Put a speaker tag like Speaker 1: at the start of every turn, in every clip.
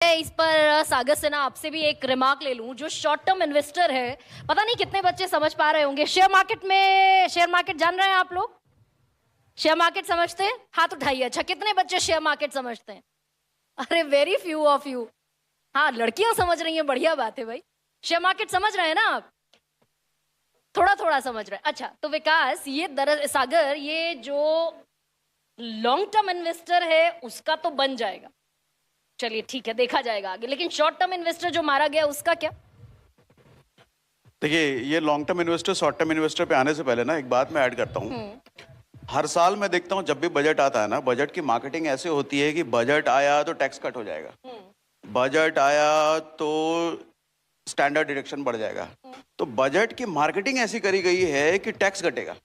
Speaker 1: इस पर सागर से ना आपसे भी एक रिमार्क ले लूं। जो शॉर्ट टर्म इन्वेस्टर है, पता नहीं कितने बच्चे समझ पा रहे होंगे शेयर मार्केट जान रहे हैं आप लोग? शेयर मार्केट समझते हैं? हाथ उठाइए। अच्छा, कितने बच्चे शेयर मार्केट समझते हैं? अरे वेरी फ्यू ऑफ यू। हाँ, लड़कियां समझ रही हैं, बढ़िया बात है भाई। शेयर मार्केट समझ रहे हैं ना आप? थोड़ा थोड़ा समझ रहे हैं। अच्छा, तो विकास, ये सागर, ये जो लॉन्ग टर्म इन्वेस्टर है उसका तो बन जाएगा, चलिए ठीक है, देखा जाएगा आगे। लेकिन शॉर्ट टर्म इन्वेस्टर जो मारा गया उसका क्या?
Speaker 2: देखिए, ये long term investor short term investor पे आने से पहले ना एक बात मैं ऐड करता हूँ। हर साल मैं देखता हूँ जब भी बजट आता है ना, बजट की मार्केटिंग ऐसे होती है कि बजट आया तो टैक्स कट हो जाएगा, बजट आया तो स्टैंडर्ड डिडक्शन बढ़ जाएगा। तो बजट की मार्केटिंग ऐसी करी गई है कि टैक्स घटेगा,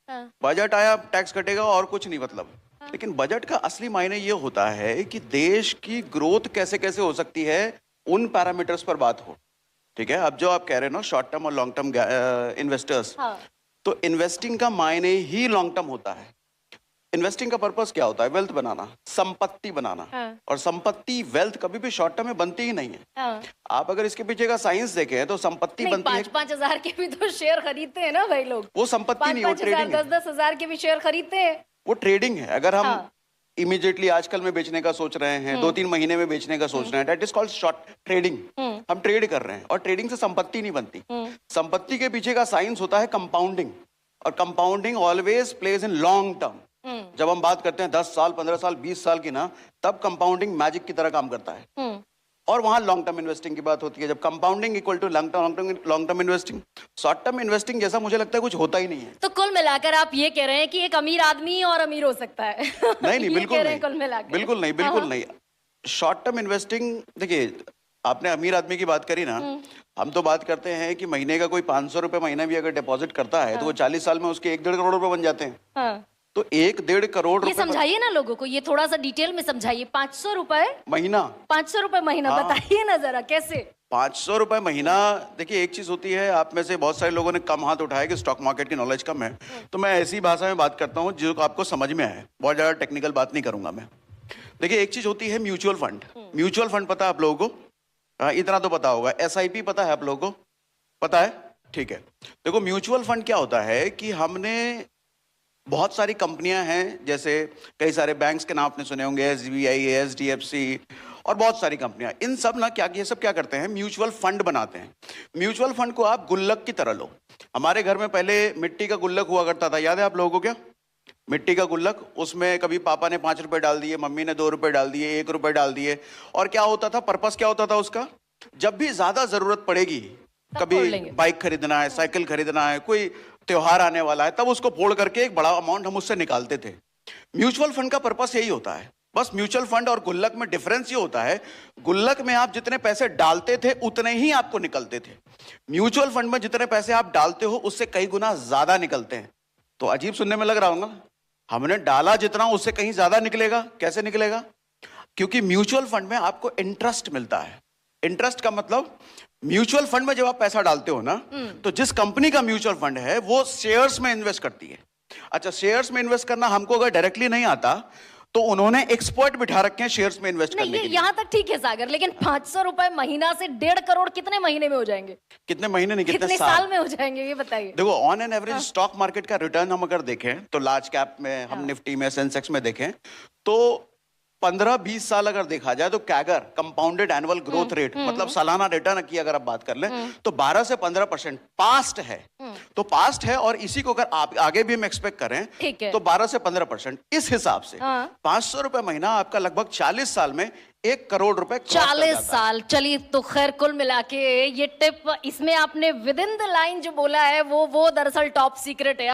Speaker 2: बजट आया टैक्स घटेगा और कुछ नहीं मतलब। लेकिन बजट का असली मायने ये होता है कि देश की ग्रोथ कैसे कैसे हो सकती है, उन पैरामीटर्स पर बात हो। ठीक है, अब जो आप कह रहे हो ना शॉर्ट टर्म और लॉन्ग टर्म इन्वेस्टर्स, तो इन्वेस्टिंग का मायने ही लॉन्ग टर्म होता है। इन्वेस्टिंग का पर्पस क्या होता है? वेल्थ बनाना, संपत्ति बनाना। और संपत्ति, वेल्थ कभी भी शॉर्ट टर्म में बनती ही नहीं है। आप अगर इसके पीछे का साइंस देखें तो संपत्ति बनती है।
Speaker 1: 5-5 हजार के भी तो शेयर खरीदते हैं ना भाई लोग।
Speaker 2: वो संपत्ति नहीं, वो ट्रेडिंग है।
Speaker 1: 10-10 हजार के भी शेयर खरीदते हैं,
Speaker 2: वो ट्रेडिंग है। अगर हम इमीडिएटली आजकल में बेचने का सोच रहे हैं, 2-3 महीने में बेचने का सोच रहे हैं, that is called short trading. हम ट्रेड कर रहे हैं और ट्रेडिंग से संपत्ति नहीं बनती। संपत्ति के पीछे का साइंस होता है कंपाउंडिंग, और compounding always plays in long term. जब हम बात करते हैं 10 साल, 15 साल, 20 साल की ना, तब कंपाउंडिंग मैजिक की तरह काम करता है। और वहां लॉन्ग टर्म इन्वेस्टिंग की बात होती है, जब compounding equal to long term investing. Short term investing जैसा मुझे लगता है कुछ होता ही नहीं है।
Speaker 1: तो कुल मिलाकर आप ये कह रहे हैं कि एक अमीर आदमी और अमीर हो सकता है?
Speaker 2: नहीं, बिल्कुल नहीं,
Speaker 1: कुल मिलाकर
Speaker 2: बिल्कुल नहीं, बिल्कुल नहीं। शॉर्ट टर्म इन्वेस्टिंग, देखिए आपने अमीर आदमी की बात करी ना, हम तो बात करते हैं कि महीने का कोई 500 रुपए महीना भी अगर डिपॉजिट करता है तो वो 40 साल में उसके 1-1.5 करोड़ रुपए बन जाते हैं। तो 1-1.5 करोड़ रुपए,
Speaker 1: ये समझाइए ना लोगों को, ये थोड़ा सा डिटेल में समझाइए। 500 रुपए
Speaker 2: महीना,
Speaker 1: 500 रुपए महीना, बताइए ना जरा कैसे?
Speaker 2: 500 रुपए महीना। देखिए, एक चीज होती है, आप में से बहुत सारे लोगों ने कम हाथ उठाया कि स्टॉक मार्केट की नॉलेज कम है, तो मैं ऐसी भाषा में बात करता हूँ जो आपको समझ में आए। बहुत ज्यादा टेक्निकल बात नहीं करूंगा मैं। देखिए, एक चीज होती है म्यूचुअल फंड। म्यूचुअल फंड पता है आप लोगों को? इतना तो पता होगा। SIP पता है आप लोगों को? पता है, ठीक है। देखो, म्यूचुअल फंड क्या होता है कि हमने बहुत सारी कंपनियां हैं, जैसे कई सारे बैंक्स के नाम आपने सुने होंगे, SBI, HDFC और बहुत सारी कंपनियां। इन सब ना ये सब क्या करते हैं? म्यूचुअल फंड बनाते हैं। म्यूचुअल फंड को आप गुल्लक की तरह लो। हमारे घर में पहले मिट्टी का गुल्लक हुआ करता था, याद है आप लोगों को? क्या मिट्टी का गुल्लक? उसमें कभी पापा ने 5 रुपए डाल दिए, मम्मी ने 2 रुपए डाल दिए, 1 रुपए डाल दिए। और क्या होता था, पर्पस क्या होता था उसका? जब भी ज्यादा जरूरत पड़ेगी, कभी बाइक खरीदना है, साइकिल खरीदना है, कोई त्योहार आने वाला है, तब उसको फोड़ करके एक बड़ा अमाउंट हम उससे निकालते थे। म्यूचुअल फंड का पर्पस यही होता है। बस म्यूचुअल फंड और गुल्लक में डिफरेंस ये होता है, गुल्लक में आप जितने पैसे डालते थे उतने ही आपको निकलते थे। म्यूचुअल फंड में जितने पैसे आप डालते हो उससे कई गुना ज्यादा निकलते हैं। तो अजीब सुनने में लग रहा होगा, हमने डाला जितना उससे कहीं ज्यादा निकलेगा। कैसे निकलेगा? क्योंकि म्यूचुअल फंड में आपको इंटरेस्ट मिलता है। इंटरेस्ट का मतलब, म्यूचुअल फंड में जब आप पैसा डालते हो ना, तो जिस कंपनी का म्यूचुअल फंड है वो शेयर्स में इन्वेस्ट करती है। अच्छा, शेयर्स में इन्वेस्ट करना हमको अगर डायरेक्टली नहीं आता तो उन्होंने एक्सपर्ट बिठा रखे हैं शेयर्स में इन्वेस्ट करने के लिए।
Speaker 1: यहाँ तक ठीक है सागर, लेकिन 500 रुपए महीना से 1.5 करोड़ कितने महीने में हो जाएंगे?
Speaker 2: कितने महीने नहीं, कितने
Speaker 1: साल में हो जाएंगे, ये बताइए।
Speaker 2: देखो, on an average stock market का रिटर्न हम अगर देखें तो लार्ज कैप में, हम निफ्टी में, सेंसेक्स में देखें तो 15-20 साल अगर देखा जाए तो CAGR, compounded annual growth rate, मतलब सालाना रिटर्न की अगर आप बात कर लें तो 12 से 15% पास्ट है। तो पास्ट है, और इसी को अगर आप आगे भी हम एक्सपेक्ट करें तो 12 से 15%। इस हिसाब से 500 रुपए महीना आपका लगभग 40 साल में 1 करोड़ रुपए
Speaker 1: 40 साल। चलिए, तो खैर कुल मिला के ये टिप, इसमें आपने विद इन द लाइन जो बोला है वो दरअसल टॉप सीक्रेट है।